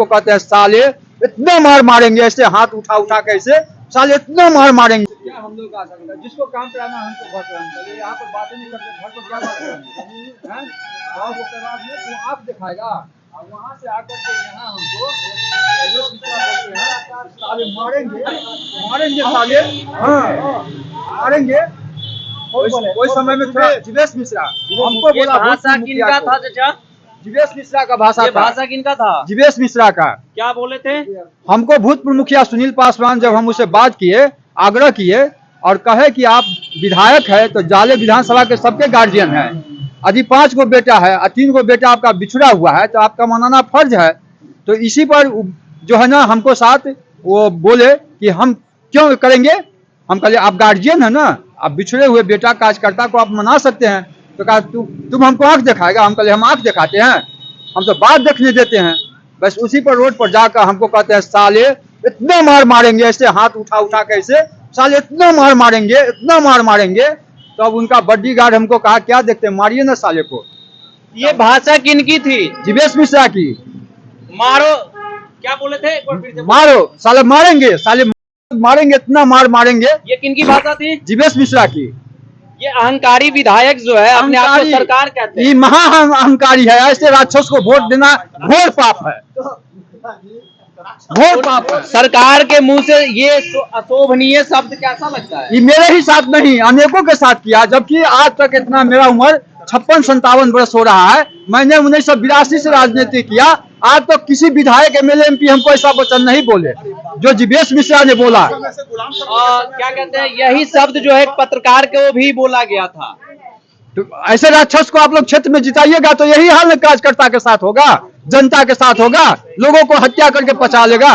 को कहते हैं साले, इतना मार मारेंगे ऐसे हाथ उठा उठा के ऐसे साले इतना मार मारेंगे। क्या हम लोग आ सकते हैं, जिसको काम कराना हमको घर कराना, यहाँ पर बातें नहीं करते, घर पर क्या बात करेंगे हैं? गाँव को करवा में तो आप दिखाएगा और वहाँ से आकर के यहाँ हमको साले मारेंगे मारेंगे साले, हाँ मारेंगे। उस समय में थोड़ा जीवेश मिश्रा हमको बोला, भाषा किनका था चाचा? जीवेश मिश्रा का भाषा था। भाषा किनका था? जीवेश मिश्रा का। क्या बोले थे? हमको भूतपूर्व मुखिया सुनील पासवान जब हम उसे बात किए, आग्रह किए और कहे कि आप विधायक है तो जाले विधानसभा के सबके गार्जियन हैं, यदि 5 गो बेटा है और 3 गो बेटा आपका बिछड़ा हुआ है तो आपका मनाना फर्ज है। तो इसी पर जो है ना हमको साथ वो बोले कि हम क्यों करेंगे। हम कहे आप गार्जियन है ना, आप बिछड़े हुए बेटा कार्यकर्ता को आप मना सकते हैं। तो कहा तुम हमको आंख दिखाएगा। हम कहे हम आंख दिखाते हैं, हम तो बात देखने देते हैं। बस उसी पर रोड पर जाकर हमको कहते हैं साले, इतना मार मारेंगे ऐसे हाथ उठा उठा के ऐसे साले इतना मार मारेंगे, इतना मार मारेंगे। तो अब उनका बॉडीगार्ड हमको कहा क्या देखते हैं, मारिए ना साले को। ये भाषा किनकी थी? जीवेश मिश्रा की। मारो, क्या बोले थे? एक बार फिर से मारो साले, मारेंगे साले, मारेंगे इतना मार मारेंगे। ये किनकी भाषा थी? जीवेश मिश्रा की। ये अहंकारी विधायक जो है अपने आप को सरकार कहते हैं, ये महा अहंकारी है। ऐसे राक्षस को वोट देना घोर पाप है, घोर पाप है। सरकार के मुंह से ये अशोभनीय शब्द कैसा लगता है? ये मेरे ही साथ नहीं, अनेकों के साथ किया, जबकि आज तक इतना मेरा उम्र 56-57 वर्ष हो रहा है। मैंने 1982 से राजनीति किया, आज तक किसी विधायक MLA MP हमको ऐसा वचन नहीं बोले जो जीवेश मिश्रा ने बोला। क्या कहते हैं, यही शब्द जो है पत्रकार को भी बोला गया था। तो ऐसे राक्षस को आप लोग क्षेत्र में जिताइएगा तो यही हाल कार्यकर्ता के साथ होगा, जनता के साथ होगा, लोगों को हत्या करके पचा लेगा।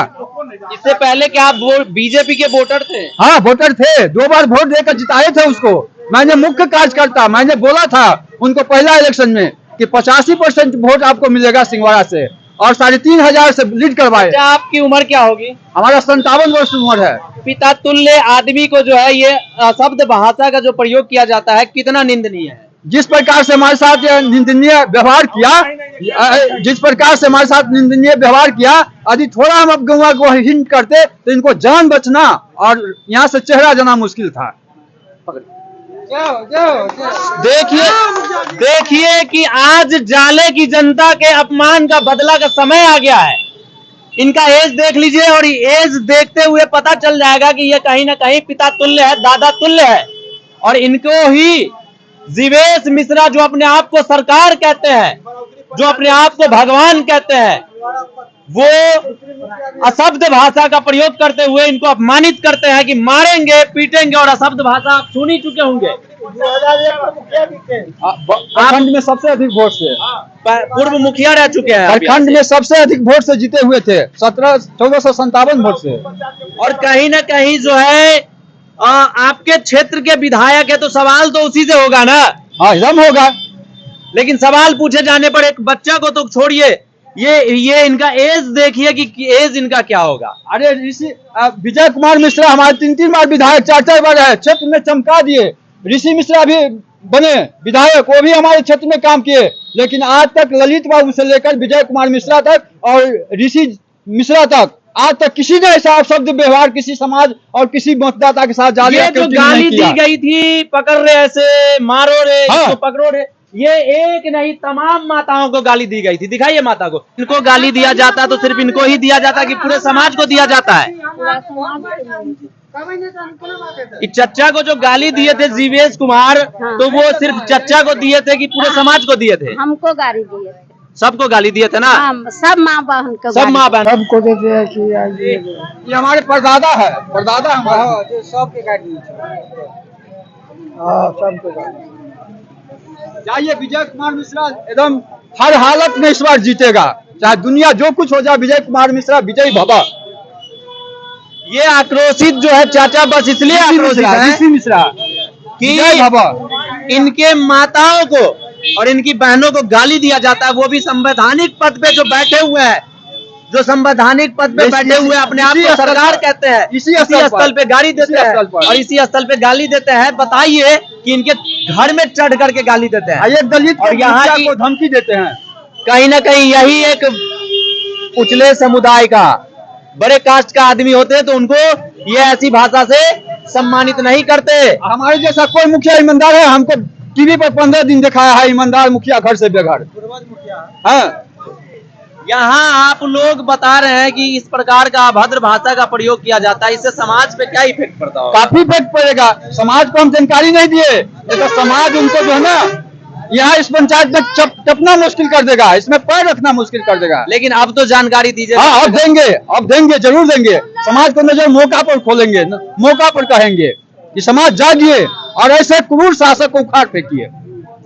इससे पहले क्या आप बीजेपी के वोटर थे? हाँ वोटर थे, 2 बार वोट देकर जिताए थे उसको। मैंने मुख्य कार्यकर्ता, मैंने बोला था उनको पहला इलेक्शन में कि 85% वोट आपको मिलेगा सिंहवाड़ा से, और 3500 से लीड करवाए। आपकी उम्र क्या होगी? हमारा 57 वर्ष उम्र है। पिता तुल्य आदमी को जो है ये शब्द भाषा का जो प्रयोग किया जाता है कितना निंदनीय है। जिस प्रकार से हमारे साथ निंदनीय व्यवहार किया, जिस प्रकार से हमारे साथ निंदनीय व्यवहार किया, यदि थोड़ा हम अफगुआ को हिंट करते तो इनको जान बचना और यहाँ से चेहरा जाना मुश्किल था। देखिए कि आज जाले की जनता के अपमान का बदला का समय आ गया है। इनका एज देख लीजिए और एज देखते हुए पता चल जाएगा कि ये कहीं ना कहीं पिता तुल्य है, दादा तुल्य है। और इनको ही जीवेश मिश्रा जो अपने आप को सरकार कहते हैं, जो अपने आप को भगवान कहते हैं, वो अशब्द भाषा का प्रयोग करते हुए इनको अपमानित करते हैं कि मारेंगे पीटेंगे। और अशब्द भाषा आप सुन ही चुके होंगे। प्रखंड में सबसे अधिक वोट से पूर्व मुखिया रह चुके हैं, प्रखंड में सबसे अधिक वोट से जीते हुए थे, 1457 वोट से। और कहीं ना कहीं जो है आपके क्षेत्र के विधायक है तो सवाल तो उसी से होगा ना। हाँ एकदम होगा। लेकिन सवाल पूछे जाने पर एक बच्चा को तो छोड़िए, ये इनका एज देखिए कि एज इनका क्या होगा। अरे ऋषि विजय कुमार मिश्रा हमारे 3 बार विधायक, 4 बार है, क्षेत्र में चमका दिए। ऋषि मिश्रा भी बने विधायक, वो भी हमारे क्षेत्र में काम किए। लेकिन आज तक ललित बाबू से लेकर विजय कुमार मिश्रा तक और ऋषि मिश्रा तक आज तक किसी ने ऐसा शब्द व्यवहार किसी समाज और किसी मतदाता के साथ जाली जो गाली दी गई थी, पकड़ रहे ऐसे, मारो रे, हाँ। इसको पकड़ो रे, ये एक नहीं तमाम माताओं को गाली दी गई थी। दिखाइए माता को। इनको गाली दिया जाता तो सिर्फ इनको ही दिया जाता कि पूरे समाज को दिया जाता है? चच्चा को जो गाली दिए थे जीवेश कुमार, हाँ। तो वो सिर्फ चच्चा को दिए थे कि पूरे समाज को दिए थे? हमको गाली दिए थे, सबको गाली दिए थे ना। सब माँ बहन को, सब माँ बहन सबको देते हैं कि ये हमारे परदादा है, परदादा हमारा सबके गाली। हाँ सबको। जाइए, विजय कुमार मिश्रा एकदम हर हालत में इस बार जीतेगा, चाहे दुनिया जो कुछ हो जाए। विजय कुमार मिश्रा विजयी भवा। ये आक्रोशित जो है चाचा बस इसलिए आक्रोशित है ऋषि मिश्रा कि इनके माताओं को और इनकी बहनों को गाली दिया जाता है, वो भी संवैधानिक पद पे जो बैठे हुए हैं, जो संवैधानिक पद पे बैठे हुए अपने आप को सरकार कहते हैं, इसी स्थल पे गाली देते हैं और इसी स्थल पे गाली देते हैं। बताइए कि इनके घर में चढ़ करके गाली देते हैं, ये दलित और यहाँ को धमकी देते हैं। कहीं ना कहीं यही एक उचले समुदाय का, बड़े कास्ट का आदमी होते तो उनको ये ऐसी भाषा से सम्मानित नहीं करते। हमारे जैसा कोई मुखिया ईमानदार है? हमको टीवी पर 15 दिन दिखाया है ईमानदार मुखिया घर से बेघर। हाँ, यहाँ आप लोग बता रहे हैं कि इस प्रकार का अभद्र भाषा का प्रयोग किया जाता है, इससे समाज पे क्या इफेक्ट पड़ता होगा? काफी इफेक्ट पड़ेगा। समाज को हम जानकारी नहीं दिए, तो समाज उनको जो है ना यहाँ इस पंचायत में टपना मुश्किल कर देगा, इसमें पैर रखना मुश्किल कर देगा। लेकिन अब तो जानकारी दीजिए। हाँ, अब देंगे, जरूर देंगे। समाज को नजर मौका पर खोलेंगे, मौका पर कहेंगे कि समाज जागिए और ऐसे क्रूर शासक को उखाड़ फेंकिए।